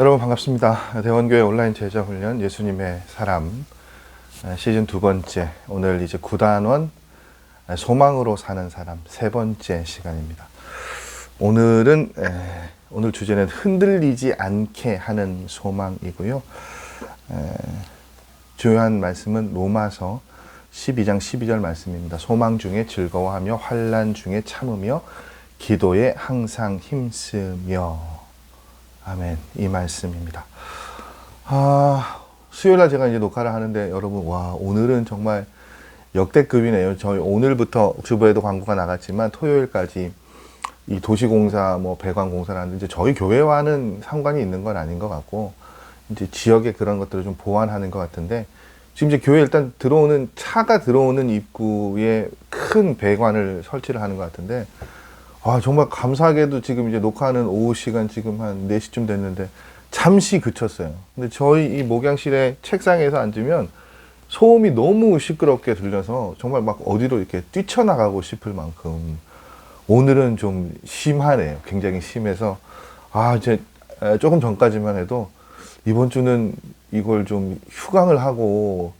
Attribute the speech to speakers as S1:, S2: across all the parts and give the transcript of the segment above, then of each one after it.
S1: 여러분 반갑습니다. 대원교회 온라인 제자훈련 예수님의 사람 시즌 두 번째, 오늘 이제 9단원 소망으로 사는 사람 세 번째 시간입니다. 오늘 주제는 흔들리지 않게 하는 소망이고요. 주요한 말씀은 로마서 12장 12절 말씀입니다. 소망 중에 즐거워하며 환난 중에 참으며 기도에 항상 힘쓰며. 아멘. 이 말씀입니다. 수요일날 제가 이제 녹화를 하는데 여러분, 오늘은 정말 역대급이네요. 저희 오늘부터 주부에도 광고가 나갔지만 토요일까지 이 도시공사, 배관공사를 하는데, 이제 저희 교회와는 상관이 있는 건 아닌 것 같고, 이제 지역의 그런 것들을 좀 보완하는 것 같은데, 지금 이제 교회 일단 차가 들어오는 입구에 큰 배관을 설치를 하는 것 같은데, 정말 감사하게도 지금 이제 녹화하는 오후 시간 지금 한 4시쯤 됐는데 잠시 그쳤어요. 근데 저희 이 목양실에 책상에서 앉으면 소음이 너무 시끄럽게 들려서 정말 막 어디로 이렇게 뛰쳐나가고 싶을 만큼 오늘은 좀 심하네요. 굉장히 심해서 이제 조금 전까지만 해도 이번 주는 이걸 좀 휴강을 하고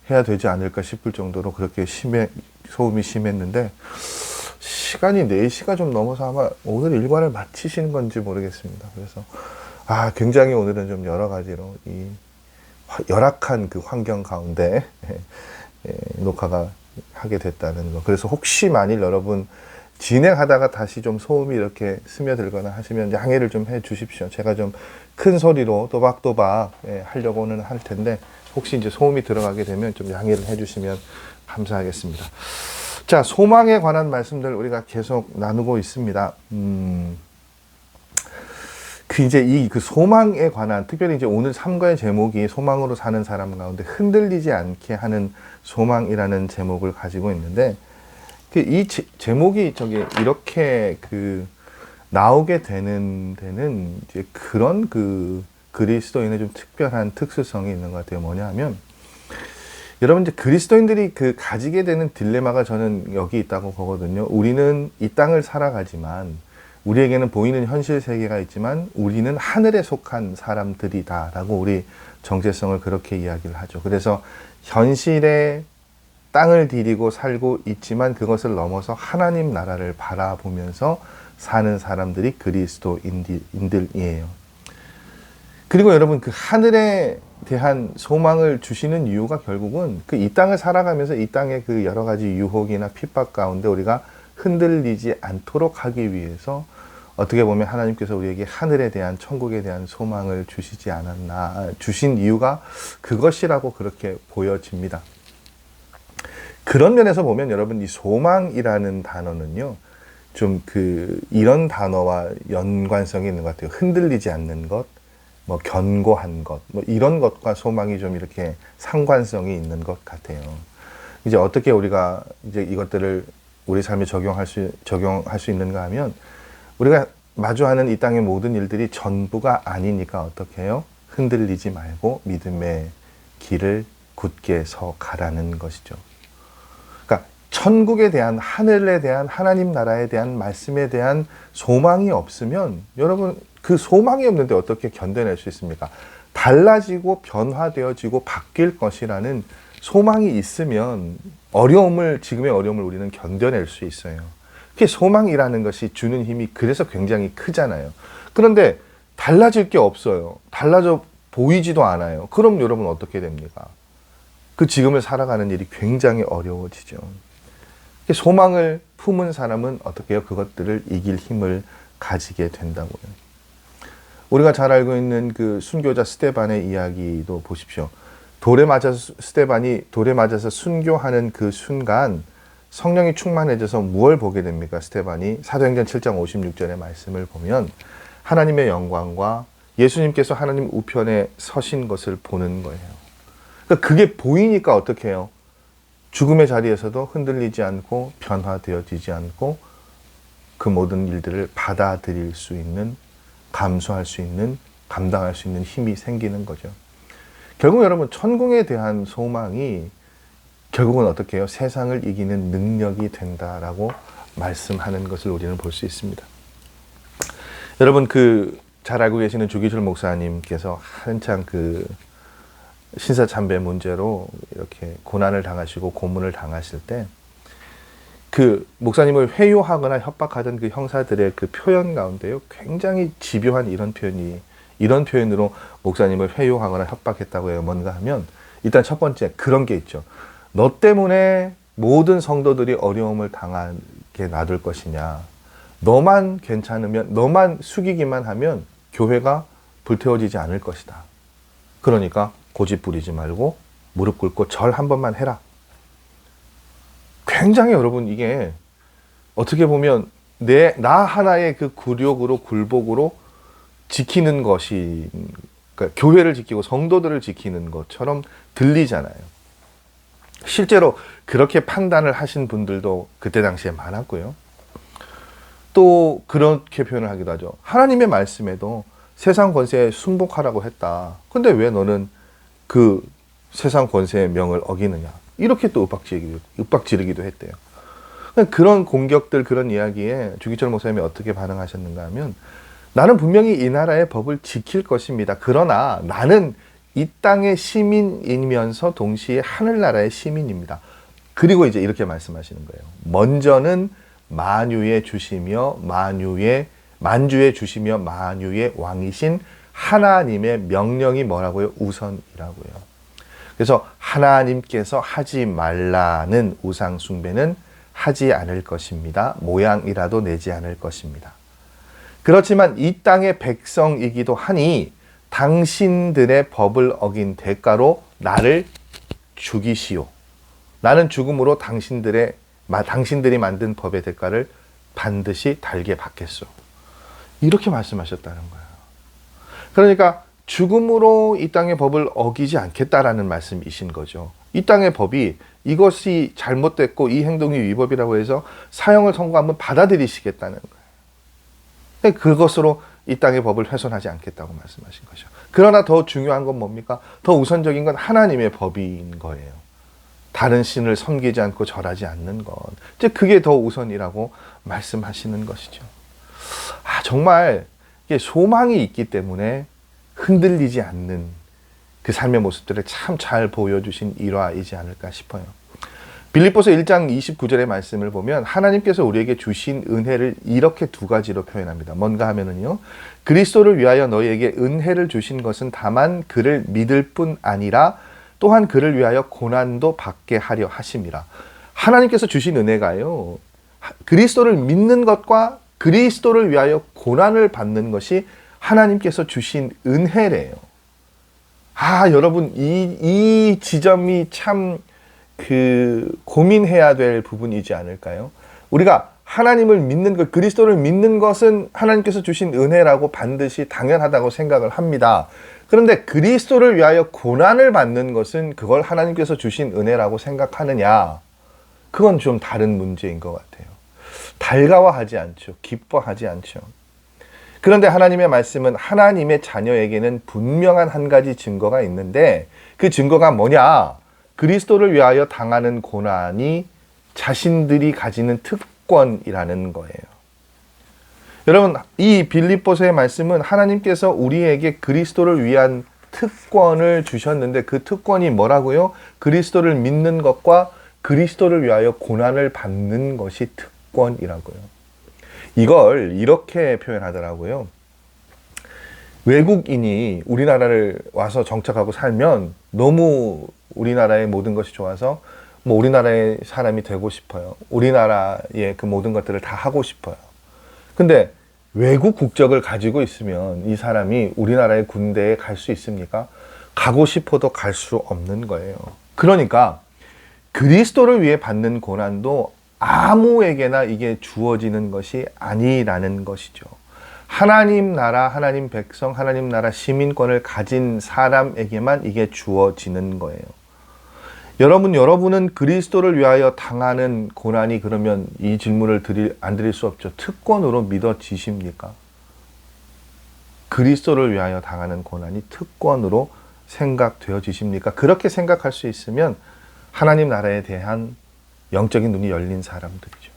S1: 해야 되지 않을까 싶을 정도로 그렇게 소음이 심했는데, 시간이 4시가 좀 넘어서 아마 오늘 일과를 마치시는 건지 모르겠습니다. 그래서 굉장히 오늘은 좀 여러 가지로 이 열악한 그 환경 가운데 녹화가 하게 됐다는 거. 그래서 혹시 만일 여러분 진행하다가 다시 좀 소음이 이렇게 스며들거나 하시면 양해를 좀 해 주십시오. 제가 좀 큰 소리로 또박또박 하려고는 할 텐데, 혹시 이제 소음이 들어가게 되면 좀 양해를 해 주시면 감사하겠습니다. 자, 소망에 관한 말씀들 우리가 계속 나누고 있습니다. 그 소망에 관한, 특별히 이제 오늘 3과의 제목이 소망으로 사는 사람 가운데 흔들리지 않게 하는 소망이라는 제목을 가지고 있는데, 이 제목이 이렇게 나오게 되는 데는 이제 그런 그리스도인의 좀 특별한 특수성이 있는 것 같아요. 뭐냐 하면, 여러분, 이제 그리스도인들이 가지게 되는 딜레마가 저는 여기 있다고 보거든요. 우리는 이 땅을 살아가지만, 우리에게는 보이는 현실 세계가 있지만, 우리는 하늘에 속한 사람들이다라고 우리 정체성을 그렇게 이야기를 하죠. 그래서 현실에 땅을 디디고 살고 있지만, 그것을 넘어서 하나님 나라를 바라보면서 사는 사람들이 그리스도인들이에요. 그리고 여러분, 그 하늘에 대한 소망을 주시는 이유가 결국은 이 땅을 살아가면서 이 땅의 그 여러 가지 유혹이나 핍박 가운데 우리가 흔들리지 않도록 하기 위해서, 어떻게 보면 하나님께서 우리에게 하늘에 대한, 천국에 대한 소망을 주신 이유가 그것이라고 그렇게 보여집니다. 그런 면에서 보면 여러분, 이 소망이라는 단어는요, 좀 이런 단어와 연관성이 있는 것 같아요. 흔들리지 않는 것, 견고한 것, 이런 것과 소망이 좀 이렇게 상관성이 있는 것 같아요. 이제 어떻게 우리가 이제 이것들을 우리 삶에 적용할 수 있는가 하면, 우리가 마주하는 이 땅의 모든 일들이 전부가 아니니까 어떻게 해요? 흔들리지 말고 믿음의 길을 굳게 서 가라는 것이죠. 그러니까 천국에 대한, 하늘에 대한, 하나님 나라에 대한 말씀에 대한 소망이 없으면, 여러분, 그 소망이 없는데 어떻게 견뎌낼 수 있습니까? 달라지고 변화되어지고 바뀔 것이라는 소망이 있으면 지금의 어려움을 우리는 견뎌낼 수 있어요. 그게 소망이라는 것이 주는 힘이 그래서 굉장히 크잖아요. 그런데 달라질 게 없어요. 달라져 보이지도 않아요. 그럼 여러분 어떻게 됩니까? 지금을 살아가는 일이 굉장히 어려워지죠. 소망을 품은 사람은 어떻게 해요? 그것들을 이길 힘을 가지게 된다고요. 우리가 잘 알고 있는 순교자 스데반의 이야기도 보십시오. 스데반이 돌에 맞아서 순교하는 그 순간 성령이 충만해져서 무엇을 보게 됩니까? 스데반이 사도행전 7장 56절의 말씀을 보면 하나님의 영광과 예수님께서 하나님 우편에 서신 것을 보는 거예요. 그러니까 그게 보이니까 어떻게 해요? 죽음의 자리에서도 흔들리지 않고 변화되어지지 않고 그 모든 일들을 받아들일 수 있는, 감수할 수 있는, 감당할 수 있는 힘이 생기는 거죠. 결국 여러분, 천국에 대한 소망이 결국은 어떻게 해요? 세상을 이기는 능력이 된다라고 말씀하는 것을 우리는 볼 수 있습니다. 여러분, 잘 알고 계시는 주기철 목사님께서 한창 그 신사참배 문제로 이렇게 고난을 당하시고 고문을 당하실 때 그 목사님을 회유하거나 협박하던 그 형사들의 그 표현 가운데요, 굉장히 집요한 이런 표현으로 목사님을 회유하거나 협박했다고 해요. 뭔가 하면 일단 첫 번째 그런 게 있죠. 너 때문에 모든 성도들이 어려움을 당하게 놔둘 것이냐. 너만 괜찮으면, 너만 숙이기만 하면 교회가 불태워지지 않을 것이다. 그러니까 고집 부리지 말고 무릎 꿇고 절 한 번만 해라. 굉장히 여러분 이게 어떻게 보면 나 하나의 그 굴욕으로 굴복으로 지키는 것이, 그러니까 교회를 지키고 성도들을 지키는 것처럼 들리잖아요. 실제로 그렇게 판단을 하신 분들도 그때 당시에 많았고요. 또 그렇게 표현을 하기도 하죠. 하나님의 말씀에도 세상 권세에 순복하라고 했다. 근데 왜 너는 그 세상 권세의 명을 어기느냐. 이렇게 또 윽박지르기도 했대요. 그런 공격들, 그런 이야기에 주기철 목사님이 어떻게 반응하셨는가 하면, 나는 분명히 이 나라의 법을 지킬 것입니다. 그러나 나는 이 땅의 시민이면서 동시에 하늘나라의 시민입니다. 그리고 이제 이렇게 말씀하시는 거예요. 먼저는 만주의 주시며 만유의 왕이신 하나님의 명령이 뭐라고요? 우선이라고요. 그래서 하나님께서 하지 말라는 우상 숭배는 하지 않을 것입니다. 모양이라도 내지 않을 것입니다. 그렇지만 이 땅의 백성이기도 하니 당신들의 법을 어긴 대가로 나를 죽이시오. 나는 죽음으로 당신들이 만든 법의 대가를 반드시 달게 받겠소. 이렇게 말씀하셨다는 거예요. 그러니까 죽음으로 이 땅의 법을 어기지 않겠다라는 말씀이신 거죠. 이 땅의 법이 이것이 잘못됐고 이 행동이 위법이라고 해서 사형을 선고하면 받아들이시겠다는 거예요. 그것으로 이 땅의 법을 훼손하지 않겠다고 말씀하신 거죠. 그러나 더 중요한 건 뭡니까? 더 우선적인 건 하나님의 법인 거예요. 다른 신을 섬기지 않고 절하지 않는 것. 이제 그게 더 우선이라고 말씀하시는 것이죠. 정말 이게 소망이 있기 때문에 흔들리지 않는 그 삶의 모습들을 참 잘 보여주신 일화이지 않을까 싶어요. 빌립보서 1장 29절의 말씀을 보면 하나님께서 우리에게 주신 은혜를 이렇게 두 가지로 표현합니다. 뭔가 하면은요, 그리스도를 위하여 너희에게 은혜를 주신 것은 다만 그를 믿을 뿐 아니라 또한 그를 위하여 고난도 받게 하려 하심이라. 하나님께서 주신 은혜가요, 그리스도를 믿는 것과 그리스도를 위하여 고난을 받는 것이 하나님께서 주신 은혜래요. 여러분, 이 지점이 참 고민해야 될 부분이지 않을까요? 우리가 하나님을 믿는 것, 그리스도를 믿는 것은 하나님께서 주신 은혜라고 반드시 당연하다고 생각을 합니다. 그런데 그리스도를 위하여 고난을 받는 것은 그걸 하나님께서 주신 은혜라고 생각하느냐? 그건 좀 다른 문제인 것 같아요. 달가워하지 않죠. 기뻐하지 않죠. 그런데 하나님의 말씀은 하나님의 자녀에게는 분명한 한 가지 증거가 있는데 그 증거가 뭐냐? 그리스도를 위하여 당하는 고난이 자신들이 가지는 특권이라는 거예요. 여러분, 이 빌립보서의 말씀은 하나님께서 우리에게 그리스도를 위한 특권을 주셨는데 그 특권이 뭐라고요? 그리스도를 믿는 것과 그리스도를 위하여 고난을 받는 것이 특권이라고요. 이걸 이렇게 표현하더라고요. 외국인이 우리나라를 와서 정착하고 살면 너무 우리나라의 모든 것이 좋아서 우리나라의 사람이 되고 싶어요. 우리나라의 그 모든 것들을 다 하고 싶어요. 근데 외국 국적을 가지고 있으면 이 사람이 우리나라의 군대에 갈 수 있습니까? 가고 싶어도 갈 수 없는 거예요. 그러니까 그리스도를 위해 받는 고난도 아무에게나 이게 주어지는 것이 아니라는 것이죠. 하나님 나라, 하나님 백성, 하나님 나라 시민권을 가진 사람에게만 이게 주어지는 거예요. 여러분은 그리스도를 위하여 당하는 고난이 그러면 이 질문을 안 드릴 수 없죠. 특권으로 믿어지십니까? 그리스도를 위하여 당하는 고난이 특권으로 생각되어지십니까? 그렇게 생각할 수 있으면 하나님 나라에 대한 영적인 눈이 열린 사람들이죠.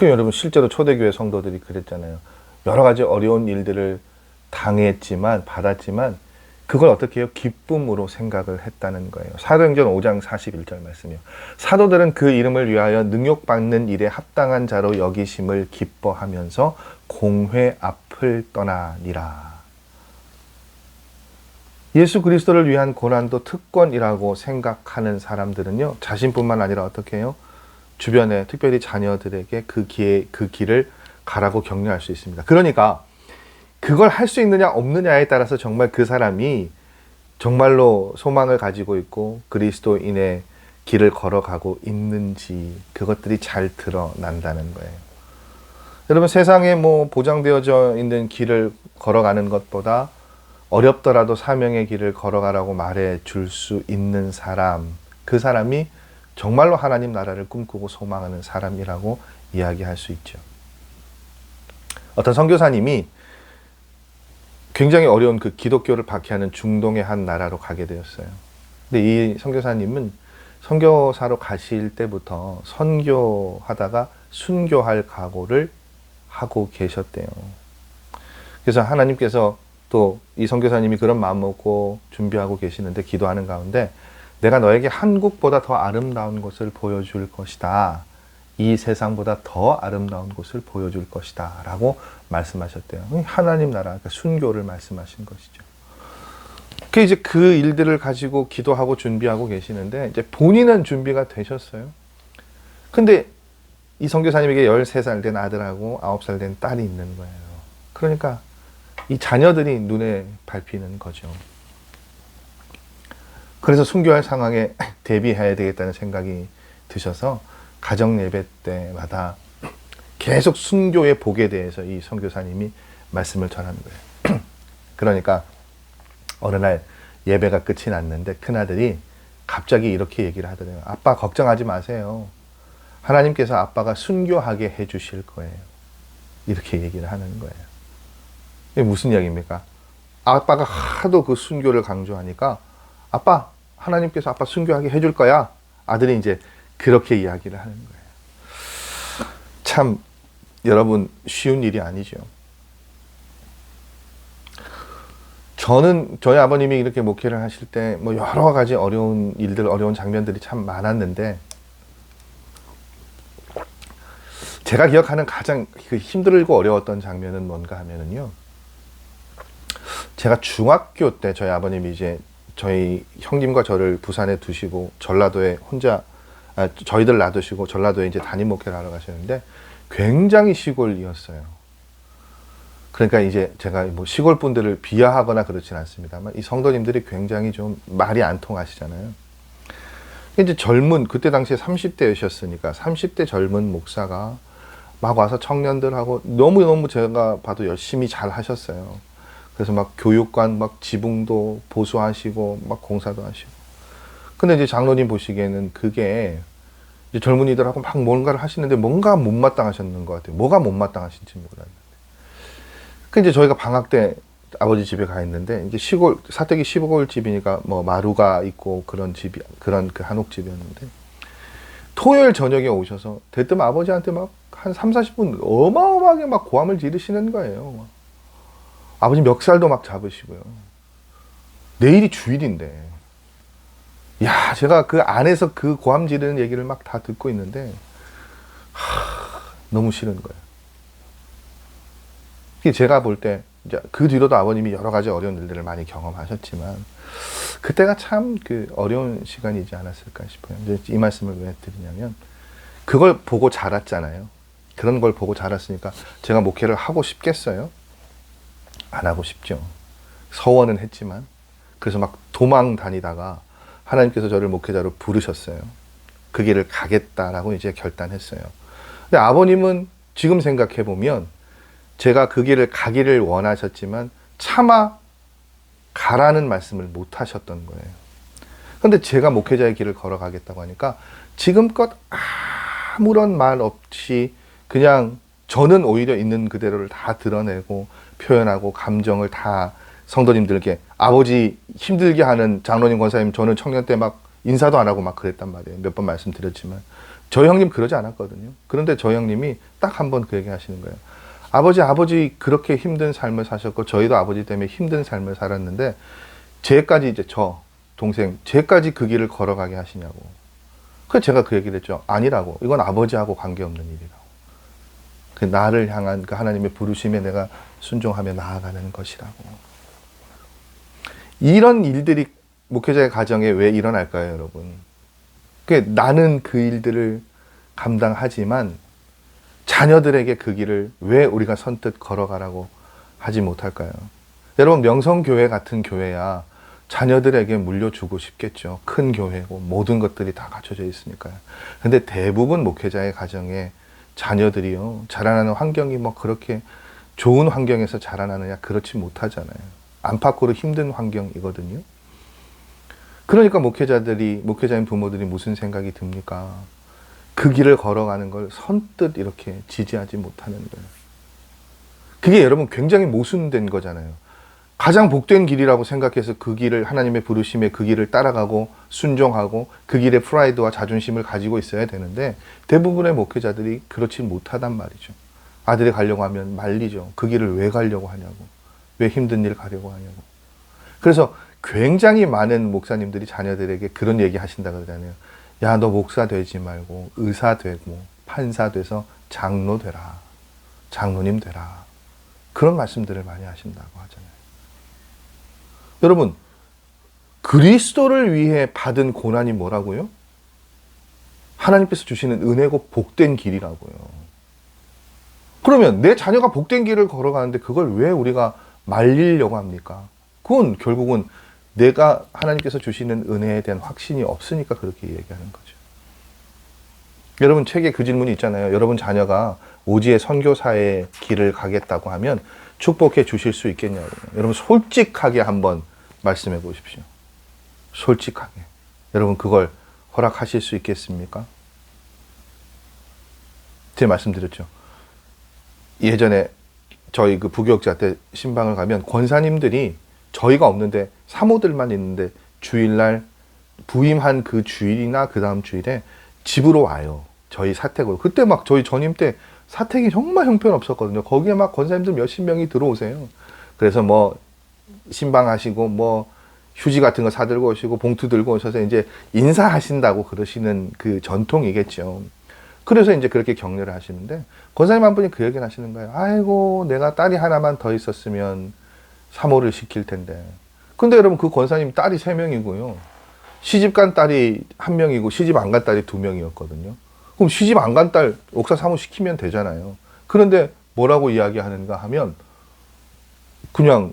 S1: 여러분 실제로 초대교회 성도들이 그랬잖아요. 여러 가지 어려운 일들을 당했지만 받았지만 그걸 어떻게 해요? 기쁨으로 생각을 했다는 거예요. 사도행전 5장 41절 말씀이요. 사도들은 그 이름을 위하여 능욕받는 일에 합당한 자로 여기심을 기뻐하면서 공회 앞을 떠나니라. 예수 그리스도를 위한 고난도 특권이라고 생각하는 사람들은요, 자신뿐만 아니라 어떻게 해요? 주변에 특별히 자녀들에게 그 길을 가라고 격려할 수 있습니다. 그러니까 그걸 할 수 있느냐 없느냐에 따라서 정말 그 사람이 정말로 소망을 가지고 있고 그리스도인의 길을 걸어가고 있는지 그것들이 잘 드러난다는 거예요. 여러분, 세상에 뭐 보장되어져 있는 길을 걸어가는 것보다 어렵더라도 사명의 길을 걸어가라고 말해 줄 수 있는 사람, 그 사람이 정말로 하나님 나라를 꿈꾸고 소망하는 사람이라고 이야기할 수 있죠. 어떤 선교사님이 굉장히 어려운 그 기독교를 박해하는 중동의 한 나라로 가게 되었어요. 근데 이 선교사님은 선교사로 가실 때부터 선교하다가 순교할 각오를 하고 계셨대요. 그래서 하나님께서 또 이 선교사님이 그런 마음 먹고 준비하고 계시는데 기도하는 가운데 내가 너에게 한국보다 더 아름다운 곳을 보여줄 것이다. 이 세상보다 더 아름다운 곳을 보여줄 것이다. 라고 말씀하셨대요. 하나님 나라, 그러니까 순교를 말씀하신 것이죠. 이제 그 일들을 가지고 기도하고 준비하고 계시는데 이제 본인은 준비가 되셨어요. 근데 이 선교사님에게 13살 된 아들하고 9살 된 딸이 있는 거예요. 그러니까 이 자녀들이 눈에 밟히는 거죠. 그래서 순교할 상황에 대비해야 되겠다는 생각이 드셔서 가정 예배 때마다 계속 순교의 복에 대해서 이 선교사님이 말씀을 전하는 거예요. 그러니까 어느 날 예배가 끝이 났는데 큰아들이 갑자기 이렇게 얘기를 하더래요. 아빠 걱정하지 마세요. 하나님께서 아빠가 순교하게 해주실 거예요. 이렇게 얘기를 하는 거예요. 이게 무슨 이야기입니까? 아빠가 하도 그 순교를 강조하니까 아빠, 하나님께서 아빠 순교하게 해줄 거야. 아들이 이제 그렇게 이야기를 하는 거예요. 참 여러분 쉬운 일이 아니죠. 저희 아버님이 이렇게 목회를 하실 때 뭐 여러 가지 어려운 일들, 어려운 장면들이 참 많았는데 제가 기억하는 가장 힘들고 어려웠던 장면은 뭔가 하면은요. 제가 중학교 때 저희 아버님이 이제 저희 형님과 저를 부산에 두시고 전라도에 저희들 놔두시고 전라도에 이제 담임 목회를 하러 가셨는데 굉장히 시골이었어요. 그러니까 이제 제가 뭐 시골 분들을 비하하거나 그렇진 않습니다만 이 성도님들이 굉장히 좀 말이 안 통하시잖아요. 이제 그때 당시에 30대셨으니까 30대 젊은 목사가 막 와서 청년들하고 너무너무 제가 봐도 열심히 잘 하셨어요. 그래서 막 교육관 막 지붕도 보수하시고 막 공사도 하시고. 근데 이제 장로님 보시기에는 그게 이제 젊은이들하고 막 뭔가를 하시는데 뭔가 못마땅하셨는 것 같아요. 뭐가 못마땅하신지 몰랐는데. 그 이제 저희가 방학 때 아버지 집에 가 있는데 이제 사택이 시골 집이니까 뭐 마루가 있고 그런 그 한옥집이었는데 토요일 저녁에 오셔서 대뜸 아버지한테 막 한 3, 40분 어마어마하게 막 고함을 지르시는 거예요. 아버지 멱살도 막 잡으시고요. 내일이 주일인데. 야, 제가 그 안에서 그 고함 지르는 얘기를 막 다 듣고 있는데, 너무 싫은 거예요. 제가 볼 때, 이제 그 뒤로도 아버님이 여러 가지 어려운 일들을 많이 경험하셨지만, 그때가 참 그 어려운 시간이지 않았을까 싶어요. 이제 이 말씀을 왜 드리냐면, 그걸 보고 자랐잖아요. 그런 걸 보고 자랐으니까 제가 목회를 하고 싶겠어요? 안 하고 싶죠. 서원은 했지만. 그래서 막 도망 다니다가 하나님께서 저를 목회자로 부르셨어요. 그 길을 가겠다라고 이제 결단했어요. 근데 아버님은 지금 생각해 보면 제가 그 길을 가기를 원하셨지만 차마 가라는 말씀을 못 하셨던 거예요. 근데 제가 목회자의 길을 걸어가겠다고 하니까 지금껏 아무런 말 없이 그냥 저는 오히려 있는 그대로를 다 드러내고 표현하고 감정을 다 성도님들께 아버지 힘들게 하는 장로님 권사님 저는 청년 때 막 인사도 안 하고 막 그랬단 말이에요. 몇 번 말씀드렸지만 저희 형님 그러지 않았거든요. 그런데 저희 형님이 딱 한 번 그 얘기 하시는 거예요. 아버지 그렇게 힘든 삶을 사셨고 저희도 아버지 때문에 힘든 삶을 살았는데 쟤까지 이제 저 동생 쟤까지 그 길을 걸어가게 하시냐고. 그래서 제가 그 얘기를 했죠. 아니라고. 이건 아버지하고 관계없는 일이라고. 그 나를 향한 그 하나님의 부르심에 내가 순종하며 나아가는 것이라고. 이런 일들이 목회자의 가정에 왜 일어날까요, 여러분? 나는 그 일들을 감당하지만 자녀들에게 그 길을 왜 우리가 선뜻 걸어가라고 하지 못할까요? 여러분, 명성교회 같은 교회야 자녀들에게 물려주고 싶겠죠. 큰 교회고 모든 것들이 다 갖춰져 있으니까요. 근데 대부분 목회자의 가정에 자녀들이요, 자라나는 환경이 뭐 그렇게 좋은 환경에서 자라나느냐, 그렇지 못하잖아요. 안팎으로 힘든 환경이거든요. 그러니까 목회자인 부모들이 무슨 생각이 듭니까? 그 길을 걸어가는 걸 선뜻 이렇게 지지하지 못하는 거예요. 그게 여러분 굉장히 모순된 거잖아요. 가장 복된 길이라고 생각해서 그 길을, 하나님의 부르심에 그 길을 따라가고 순종하고 그 길에 프라이드와 자존심을 가지고 있어야 되는데 대부분의 목회자들이 그렇지 못하단 말이죠. 아들이 가려고 하면 말리죠. 그 길을 왜 가려고 하냐고. 왜 힘든 일 가려고 하냐고. 그래서 굉장히 많은 목사님들이 자녀들에게 그런 얘기 하신다 그러잖아요. 야, 너 목사 되지 말고 의사 되고 판사 돼서 장로 되라. 장로님 되라. 그런 말씀들을 많이 하신다고 하잖아요. 여러분, 그리스도를 위해 받은 고난이 뭐라고요? 하나님께서 주시는 은혜고 복된 길이라고요. 그러면 내 자녀가 복된 길을 걸어가는데 그걸 왜 우리가 말리려고 합니까? 그건 결국은 내가 하나님께서 주시는 은혜에 대한 확신이 없으니까 그렇게 얘기하는 거죠. 여러분, 책에 그 질문이 있잖아요. 여러분 자녀가 오지의 선교사의 길을 가겠다고 하면 축복해 주실 수 있겠냐고. 여러분, 솔직하게 한번 말씀해 보십시오. 솔직하게. 여러분, 그걸 허락하실 수 있겠습니까? 제가 말씀드렸죠. 예전에 저희 그 부교육자 때 신방을 가면 권사님들이 저희가 없는데 사모들만 있는데 주일날 부임한 그 주일이나 그 다음 주일에 집으로 와요. 저희 사택으로. 그때 막 저희 전임 때 사택이 정말 형편없었거든요. 거기에 막 권사님들 몇십 명이 들어오세요. 그래서 뭐 신방하시고 뭐 휴지 같은 거 사들고 오시고 봉투 들고 오셔서 이제 인사하신다고 그러시는 그 전통이겠죠. 그래서 이제 그렇게 격려를 하시는데 권사님 한 분이 그 얘기를 하시는 거예요. 아이고, 내가 딸이 하나만 더 있었으면 사모를 시킬 텐데. 근데 여러분, 그 권사님 딸이 3명이고요. 시집간 딸이 1명이고 시집 안 간 딸이 2명이었거든요. 그럼 시집 안 간 딸 옥사 사모 시키면 되잖아요. 그런데 뭐라고 이야기하는가 하면 그냥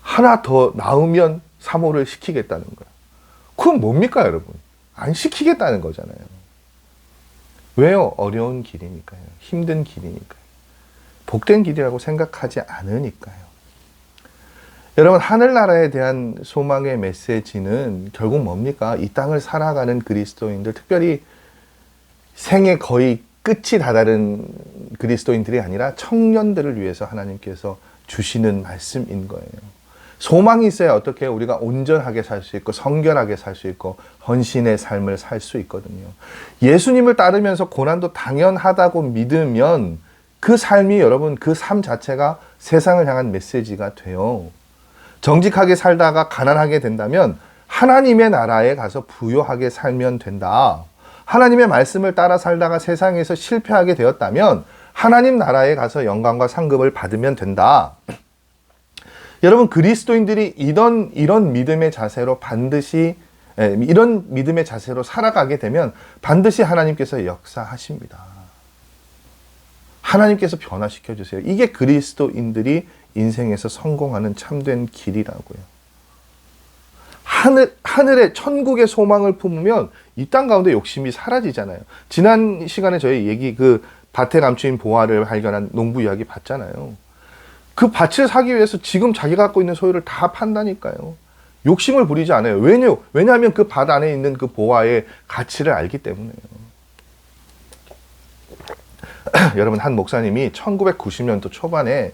S1: 하나 더 낳으면 사모를 시키겠다는 거예요. 그건 뭡니까, 여러분? 안 시키겠다는 거잖아요. 왜요? 어려운 길이니까요. 힘든 길이니까요. 복된 길이라고 생각하지 않으니까요. 여러분, 하늘나라에 대한 소망의 메시지는 결국 뭡니까? 이 땅을 살아가는 그리스도인들, 특별히 생애 거의 끝이 다다른 그리스도인들이 아니라 청년들을 위해서 하나님께서 주시는 말씀인 거예요. 소망이 있어야 어떻게 우리가 온전하게 살 수 있고 성결하게 살 수 있고 헌신의 삶을 살 수 있거든요. 예수님을 따르면서 고난도 당연하다고 믿으면 그 삶이, 여러분, 그 삶 자체가 세상을 향한 메시지가 돼요. 정직하게 살다가 가난하게 된다면 하나님의 나라에 가서 부요하게 살면 된다. 하나님의 말씀을 따라 살다가 세상에서 실패하게 되었다면 하나님 나라에 가서 영광과 상급을 받으면 된다. 여러분, 그리스도인들이 이런 믿음의 자세로 이런 믿음의 자세로 살아가게 되면 반드시 하나님께서 역사하십니다. 하나님께서 변화시켜 주세요. 이게 그리스도인들이 인생에서 성공하는 참된 길이라고요. 하늘의 천국의 소망을 품으면 이 땅 가운데 욕심이 사라지잖아요. 지난 시간에 저희 얘기 그 밭에 감추인 보화를 발견한 농부 이야기 봤잖아요. 그 밭을 사기 위해서 지금 자기가 갖고 있는 소유를 다 판다니까요. 욕심을 부리지 않아요. 왜냐하면 그 밭 안에 있는 그 보화의 가치를 알기 때문에요. 여러분, 한 목사님이 1990년도 초반에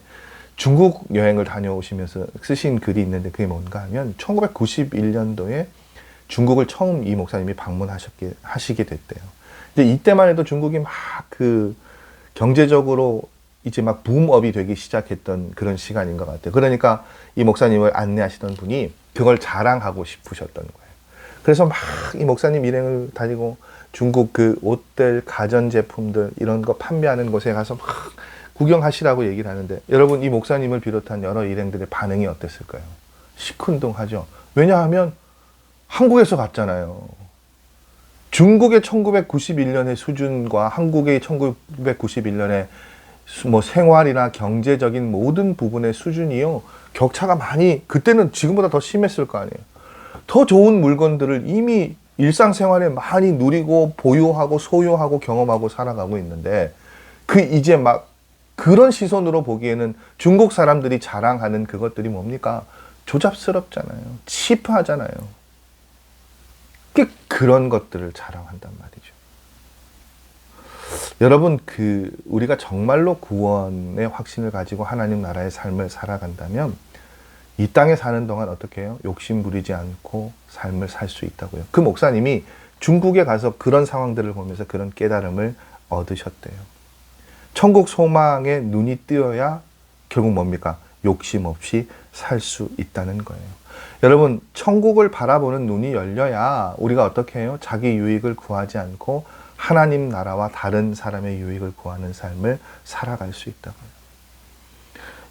S1: 중국 여행을 다녀오시면서 쓰신 글이 있는데 그게 뭔가 하면 1991년도에 중국을 처음 이 목사님이 하시게 됐대요. 근데 이때만 해도 중국이 막 그 경제적으로 이제 막 붐업이 되기 시작했던 그런 시간인 것 같아요. 그러니까 이 목사님을 안내하시던 분이 그걸 자랑하고 싶으셨던 거예요. 그래서 막 이 목사님 일행을 다니고 중국 그 옷들, 가전제품들 이런 거 판매하는 곳에 가서 막 구경하시라고 얘기를 하는데, 여러분 이 목사님을 비롯한 여러 일행들의 반응이 어땠을까요? 시큰둥하죠. 왜냐하면 한국에서 갔잖아요. 중국의 1991년의 수준과 한국의 1991년의 뭐 생활이나 경제적인 모든 부분의 수준이요, 격차가 많이, 그때는 지금보다 더 심했을 거 아니에요. 더 좋은 물건들을 이미 일상생활에 많이 누리고 보유하고 소유하고 경험하고 살아가고 있는데, 그 이제 막 그런 시선으로 보기에는 중국 사람들이 자랑하는 그것들이 뭡니까? 조잡스럽잖아요. 치프하잖아요. 그런 것들을 자랑한단 말이죠. 여러분, 우리가 정말로 구원의 확신을 가지고 하나님 나라의 삶을 살아간다면 이 땅에 사는 동안 어떻게 해요? 욕심 부리지 않고 삶을 살 수 있다고요. 그 목사님이 중국에 가서 그런 상황들을 보면서 그런 깨달음을 얻으셨대요. 천국 소망에 눈이 뜨여야 결국 뭡니까? 욕심 없이 살 수 있다는 거예요. 여러분, 천국을 바라보는 눈이 열려야 우리가 어떻게 해요? 자기 유익을 구하지 않고 하나님 나라와 다른 사람의 유익을 구하는 삶을 살아갈 수 있다고요.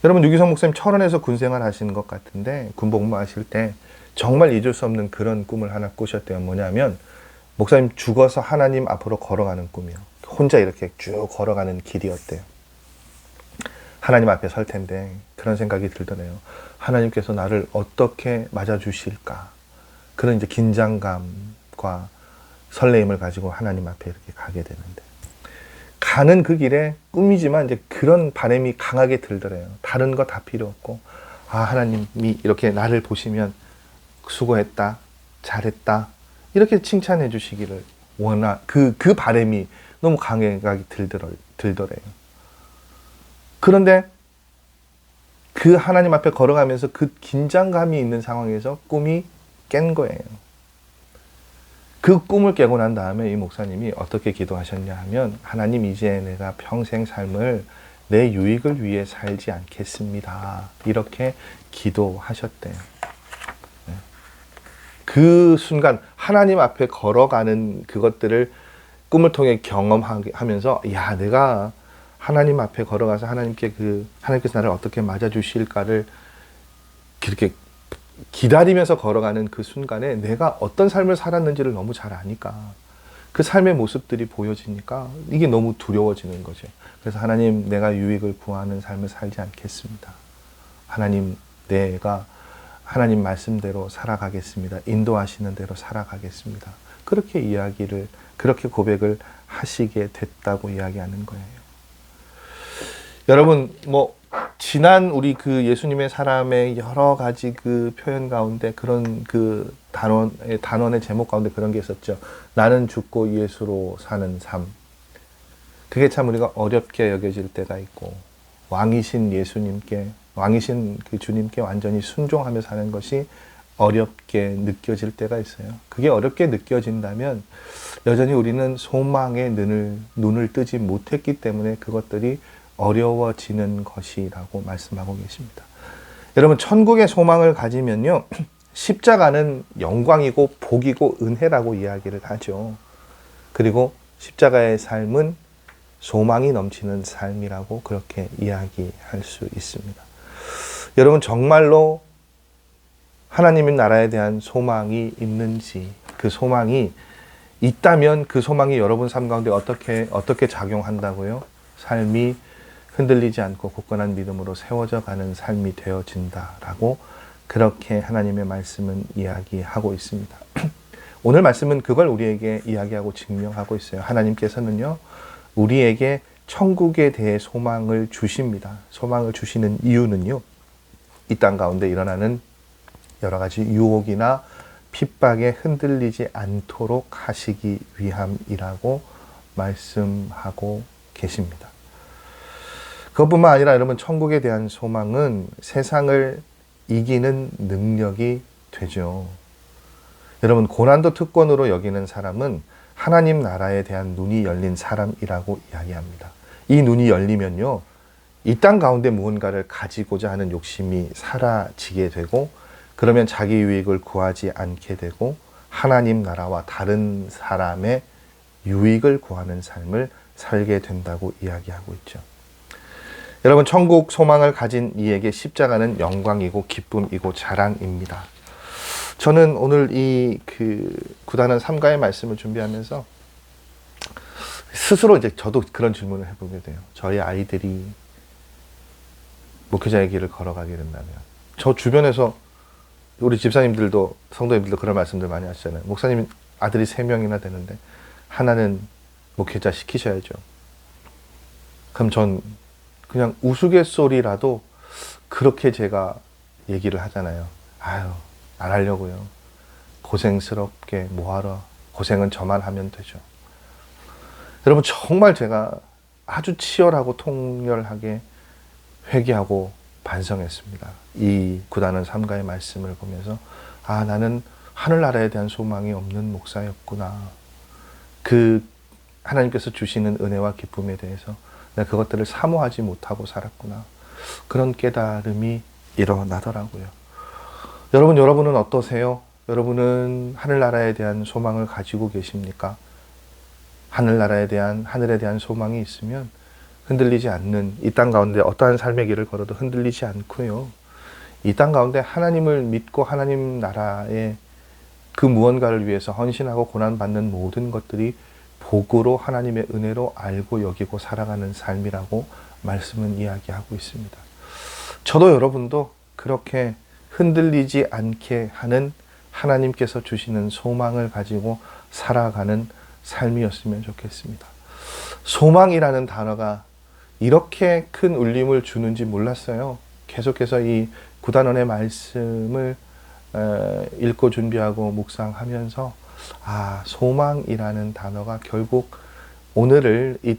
S1: 여러분, 유기성 목사님 철원에서 군생활 하시는 것 같은데, 군복무 하실 때 정말 잊을 수 없는 그런 꿈을 하나 꾸셨대요. 뭐냐면 목사님 죽어서 하나님 앞으로 걸어가는 꿈이요. 혼자 이렇게 쭉 걸어가는 길이었대요. 하나님 앞에 설 텐데 그런 생각이 들더래요. 하나님께서 나를 어떻게 맞아주실까? 그런 이제 긴장감과 설레임을 가지고 하나님 앞에 이렇게 가게 되는데, 가는 그 길에 꿈이지만 이제 그런 바람이 강하게 들더래요. 다른 거 다 필요 없고, 아, 하나님이 이렇게 나를 보시면 수고했다, 잘했다, 이렇게 칭찬해 주시기를 그 바람이 너무 강하게 들더래요. 그런데 그 하나님 앞에 걸어가면서 그 긴장감이 있는 상황에서 꿈이 깬 거예요. 그 꿈을 깨고 난 다음에 이 목사님이 어떻게 기도하셨냐 하면, 하나님, 이제 내가 평생 삶을 내 유익을 위해 살지 않겠습니다. 이렇게 기도하셨대요. 그 순간 하나님 앞에 걸어가는 그것들을 꿈을 통해 경험하면서, 야, 내가 하나님 앞에 걸어가서 하나님께서 나를 어떻게 맞아주실까를 그렇게 기다리면서 걸어가는 그 순간에 내가 어떤 삶을 살았는지를 너무 잘 아니까, 그 삶의 모습들이 보여지니까 이게 너무 두려워지는 거죠. 그래서 하나님, 내가 유익을 구하는 삶을 살지 않겠습니다. 하나님, 내가 하나님 말씀대로 살아가겠습니다. 인도하시는 대로 살아가겠습니다. 그렇게 고백을 하시게 됐다고 이야기하는 거예요. 여러분, 지난 우리 그 예수님의 사람의 여러 가지 그 표현 가운데 그런 그 단원의 제목 가운데 그런 게 있었죠. 나는 죽고 예수로 사는 삶. 그게 참 우리가 어렵게 여겨질 때가 있고, 왕이신 그 주님께 완전히 순종하며 사는 것이 어렵게 느껴질 때가 있어요. 그게 어렵게 느껴진다면 여전히 우리는 소망의 눈을 뜨지 못했기 때문에 그것들이 어려워지는 것이라고 말씀하고 계십니다. 여러분, 천국의 소망을 가지면요, 십자가는 영광이고 복이고 은혜라고 이야기를 하죠. 그리고 십자가의 삶은 소망이 넘치는 삶이라고 그렇게 이야기할 수 있습니다. 여러분, 정말로 하나님의 나라에 대한 소망이 있는지, 그 소망이 있다면 그 소망이 여러분 삶 가운데 어떻게 작용한다고요? 삶이 흔들리지 않고 굳건한 믿음으로 세워져 가는 삶이 되어진다라고 그렇게 하나님의 말씀은 이야기하고 있습니다. 오늘 말씀은 그걸 우리에게 이야기하고 증명하고 있어요. 하나님께서는요, 우리에게 천국에 대해 소망을 주십니다. 소망을 주시는 이유는요, 이 땅 가운데 일어나는 여러 가지 유혹이나 핍박에 흔들리지 않도록 하시기 위함이라고 말씀하고 계십니다. 그것뿐만 아니라 여러분, 천국에 대한 소망은 세상을 이기는 능력이 되죠. 여러분, 고난도 특권으로 여기는 사람은 하나님 나라에 대한 눈이 열린 사람이라고 이야기합니다. 이 눈이 열리면요, 이 땅 가운데 무언가를 가지고자 하는 욕심이 사라지게 되고, 그러면 자기 유익을 구하지 않게 되고 하나님 나라와 다른 사람의 유익을 구하는 삶을 살게 된다고 이야기하고 있죠. 여러분, 천국 소망을 가진 이에게 십자가는 영광이고 기쁨이고 자랑입니다. 저는 오늘 이 구단은 삼가의 말씀을 준비하면서 스스로 이제 저도 그런 질문을 해보게 돼요. 저희 아이들이 목회자의 길을 걸어가게 된다면, 저 주변에서 우리 집사님들도 성도님들도 그런 말씀들 많이 하시잖아요. 목사님 아들이 3명이나 되는데 하나는 목회자 시키셔야죠. 그럼 전 그냥 우스갯소리라도 그렇게 제가 얘기를 하잖아요. 아유, 안 하려고요. 고생스럽게 뭐하러, 고생은 저만 하면 되죠. 여러분, 정말 제가 아주 치열하고 통렬하게 회개하고 반성했습니다. 이 구단은 삼가의 말씀을 보면서, 아, 나는 하늘나라에 대한 소망이 없는 목사였구나. 하나님께서 주시는 은혜와 기쁨에 대해서 내가 그것들을 사모하지 못하고 살았구나. 그런 깨달음이 일어나더라고요. 여러분은 어떠세요? 여러분은 하늘나라에 대한 소망을 가지고 계십니까? 하늘에 대한 소망이 있으면 흔들리지 않는, 이 땅 가운데 어떠한 삶의 길을 걸어도 흔들리지 않고요. 이 땅 가운데 하나님을 믿고 하나님 나라의 그 무언가를 위해서 헌신하고 고난받는 모든 것들이 복으로 하나님의 은혜로 알고 여기고 살아가는 삶이라고 말씀은 이야기하고 있습니다. 저도 여러분도 그렇게 흔들리지 않게 하는 하나님께서 주시는 소망을 가지고 살아가는 삶이었으면 좋겠습니다. 소망이라는 단어가 이렇게 큰 울림을 주는지 몰랐어요. 계속해서 이 구단원의 말씀을 읽고 준비하고 묵상하면서, 아, 소망이라는 단어가 결국 오늘을, 이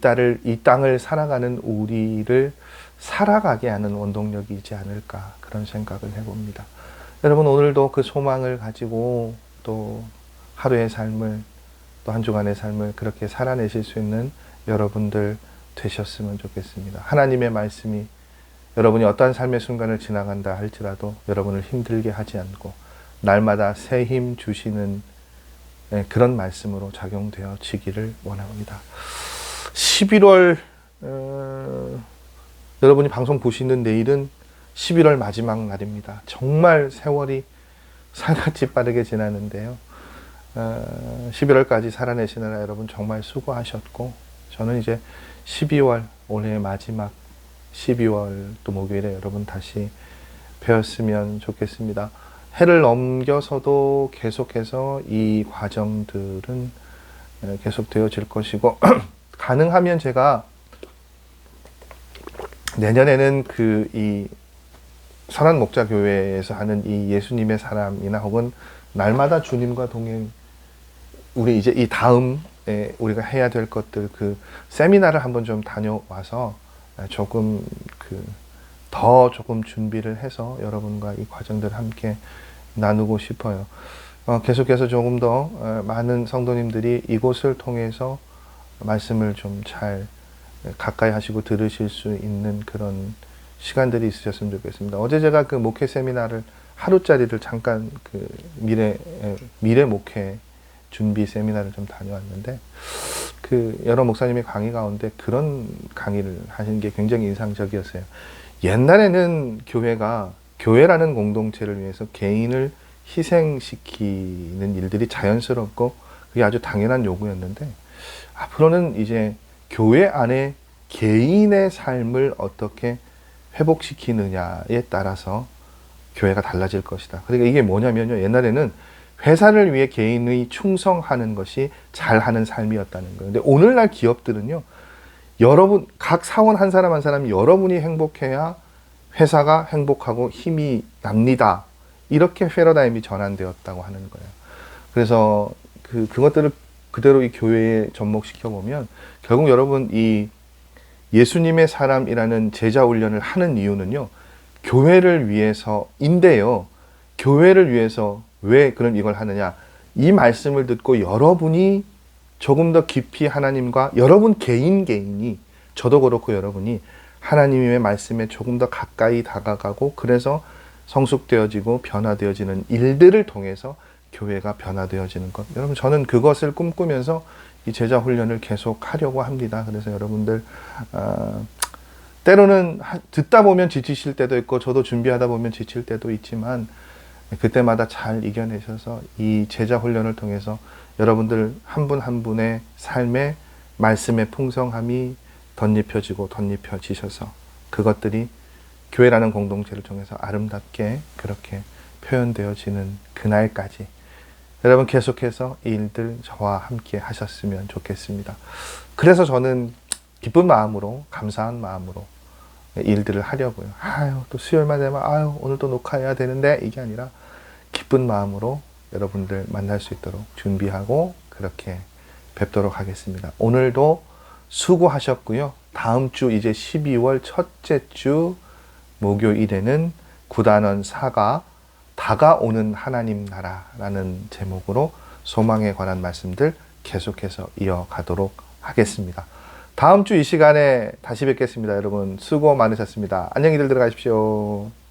S1: 땅을 살아가는 우리를 살아가게 하는 원동력이지 않을까, 그런 생각을 해봅니다. 여러분, 오늘도 그 소망을 가지고 또 하루의 삶을, 또 한 주간의 삶을 그렇게 살아내실 수 있는 여러분들 되셨으면 좋겠습니다. 하나님의 말씀이 여러분이 어떠한 삶의 순간을 지나간다 할지라도 여러분을 힘들게 하지 않고 날마다 새 힘 주시는 그런 말씀으로 작용되어지기를 원합니다. 11월 여러분이 방송 보시는 내일은 11월 마지막 날입니다. 정말 세월이 살같이 빠르게 지나는데요. 11월까지 살아내시느라 여러분 정말 수고하셨고, 저는 이제 12월, 올해 마지막 12월 또 목요일에 여러분 다시 뵈었으면 좋겠습니다. 해를 넘겨서도 계속해서 이 과정들은 계속되어질 것이고 가능하면 제가 내년에는 이 선한 목자교회에서 하는 이 예수님의 사람이나 혹은 날마다 주님과 동행, 우리 이제 이 다음에 우리가 해야 될 것들, 그 세미나를 한번 좀 다녀와서 조금 조금 준비를 해서 여러분과 이 과정들을 함께 나누고 싶어요. 계속해서 조금 더 많은 성도님들이 이곳을 통해서 말씀을 좀 잘 가까이 하시고 들으실 수 있는 그런 시간들이 있으셨으면 좋겠습니다. 어제 제가 그 목회 세미나를 하루짜리를 잠깐 미래 목회 준비 세미나를 좀 다녀왔는데, 여러 목사님의 강의 가운데 그런 강의를 하신 게 굉장히 인상적이었어요. 옛날에는 교회라는 공동체를 위해서 개인을 희생시키는 일들이 자연스럽고 그게 아주 당연한 요구였는데, 앞으로는 이제 교회 안에 개인의 삶을 어떻게 회복시키느냐에 따라서 교회가 달라질 것이다. 그러니까 이게 뭐냐면요, 옛날에는 회사를 위해 개인이 충성하는 것이 잘하는 삶이었다는 거예요. 근데 오늘날 기업들은요, 여러분, 각 사원 한 사람 한 사람이 여러분이 행복해야 회사가 행복하고 힘이 납니다. 이렇게 패러다임이 전환되었다고 하는 거예요. 그래서 그것들을 그대로 이 교회에 접목시켜 보면 결국 여러분, 이 예수님의 사람이라는 제자 훈련을 하는 이유는요, 교회를 위해서인데요. 교회를 위해서 왜 그럼 이걸 하느냐? 이 말씀을 듣고 여러분이 조금 더 깊이 하나님과 여러분 개인이, 저도 그렇고 여러분이 하나님의 말씀에 조금 더 가까이 다가가고 그래서 성숙되어지고 변화되어지는 일들을 통해서 교회가 변화되어지는 것. 여러분 저는 그것을 꿈꾸면서 이 제자 훈련을 계속 하려고 합니다. 그래서 여러분들 때로는 듣다 보면 지치실 때도 있고 저도 준비하다 보면 지칠 때도 있지만 그때마다 잘 이겨내셔서 이 제자 훈련을 통해서 여러분들 한 분 한 분의 삶에 말씀의 풍성함이 덧입혀지고 덧입혀지셔서 그것들이 교회라는 공동체를 통해서 아름답게 그렇게 표현되어지는 그날까지 여러분 계속해서 이 일들 저와 함께 하셨으면 좋겠습니다. 그래서 저는 기쁜 마음으로 감사한 마음으로 일들을 하려고요. 또 수요일만 되면 오늘 또 녹화해야 되는데 이게 아니라 기쁜 마음으로 여러분들 만날 수 있도록 준비하고 그렇게 뵙도록 하겠습니다. 오늘도 수고하셨고요. 다음 주 이제 12월 첫째 주 목요일에는 구단원 4가 다가오는 하나님 나라라는 제목으로 소망에 관한 말씀들 계속해서 이어가도록 하겠습니다. 다음 주 이 시간에 다시 뵙겠습니다. 여러분 수고 많으셨습니다. 안녕히들 들어가십시오.